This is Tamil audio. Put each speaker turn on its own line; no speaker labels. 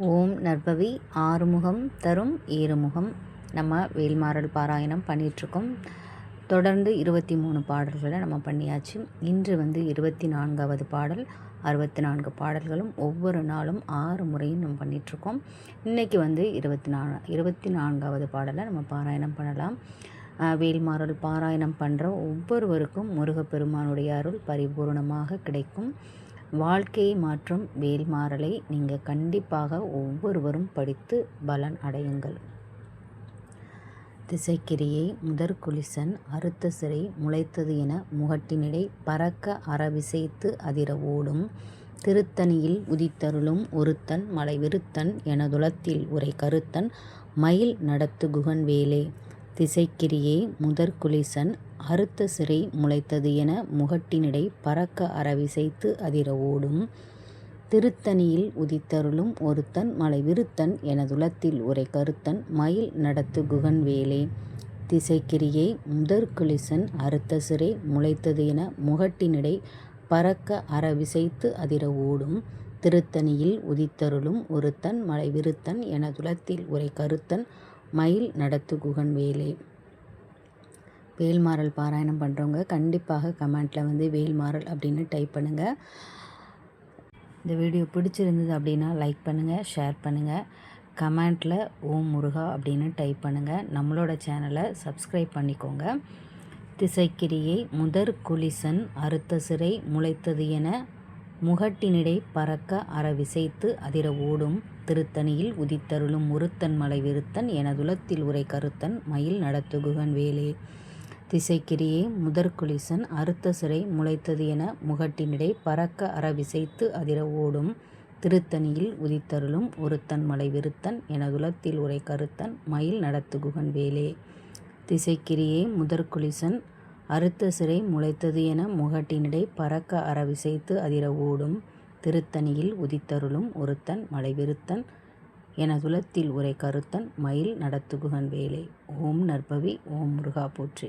ஓம் நற்பவி ஆறுமுகம் தரும் ஏறுமுகம். நம்ம வேல்மாறல் பாராயணம் பண்ணிகிட்ருக்கோம். தொடர்ந்து 23 பாடல்களை நம்ம பண்ணியாச்சு. இன்று 24வது பாடல். 64 பாடல்களும் ஒவ்வொரு நாளும் 6 முறையும் நம்ம பண்ணிகிட்ருக்கோம். இன்றைக்கி 24வது பாடலை நம்ம பாராயணம் பண்ணலாம். வேல்மாறல் பாராயணம் பண்ணுற ஒவ்வொருவருக்கும் முருகப்பெருமானுடைய அருள் பரிபூர்ணமாக கிடைக்கும். வாழ்க்கையை மாற்றும் வேல்மாறலை நீங்கள் கண்டிப்பாக ஒவ்வொருவரும் படித்து பலன் அடையுங்கள். திசைக்கிரியை முதற்குலிசன் அறுத்த சிறை முளைத்தது என முகட்டினிடை பறக்க அறவிசைத்து அதிர ஓடும். திருத்தணியில் உதித்தருளும் ஒருத்தன் மலைவிருத்தன் எனதுளத்தில் உரை கருத்தன் மயில் நடத்து குகன் வேலே. திசைக்கிரியை முதற்குலிசன் அறுத்த சிறை முளைத்தது என முகட்டினிடை பறக்க அறவிசைத்து அதிர ஓடும். திருத்தணியில் உதித்தருளும் ஒருத்தன் மலைவிருத்தன் எனதுளத்தில் உரை கருத்தன் மயில் நடத்து குகன் வேலே. திசைக்கிரியை முதற்குலிசன் அறுத்த சிறை முளைத்தது என முகட்டினிடை பறக்க அறவிசைத்து அதிர ஓடும். திருத்தணியில் உதித்தருளும் ஒருத்தன் மலைவிருத்தன் எனதுளத்தில் உரை கருத்தன் மயில் நடத்து குகன் வேலே. வேல்மாறல் பாராயணம் பண்ணுறவங்க கண்டிப்பாக கமெண்ட்டில் வேல்மாறல் அப்படின்னு டைப் பண்ணுங்கள். இந்த வீடியோ பிடிச்சிருந்தது அப்படின்னா லைக் பண்ணுங்கள், ஷேர் பண்ணுங்கள். கமெண்ட்டில் ஓம் முருகா அப்படின்னு டைப் பண்ணுங்கள். நம்மளோட சேனலை சப்ஸ்கிரைப் பண்ணிக்கோங்க. திசைக்கிரியை முதற்குலிசன் அறுத்த சிறை முளைத்தது என முகட்டினிடை பறக்க அறவிசைத்து அதிர ஓடும். திருத்தணியில் உதித்தருளும் ஒருத்தன் மலைவிருத்தன் எனதுளத்தில் உரை கருத்தன் மயில் நடத்து குகன் வேலே. திசைக்கிரியை முதற்குலிசன் அறுத்த சிறை முளைத்தது என முகட்டினிடை பறக்க அறவிசைத்து அதிர ஓடும். திருத்தணியில் உதித்தருளும் ஒருத்தன் மலைவிருத்தன் எனதுளத்தில் உரை கருத்தன் மயில் நடத்து குகன் வேலே. திசைக்கிரியை முதற்குலிசன் அறுத்த சிறை முளைத்தது என முகட்டினிடை பறக்க அறவிசைத்து அதிர ஓடும். திருத்தணியில் உதித்தருளும் ஒருத்தன் மலைவிருத்தன் எனதுளத்தில் உரை கருத்தன் மயில் நடத்து குகன் வேலே. ஓம் நற்பவி. ஓம் முருகா போற்றி.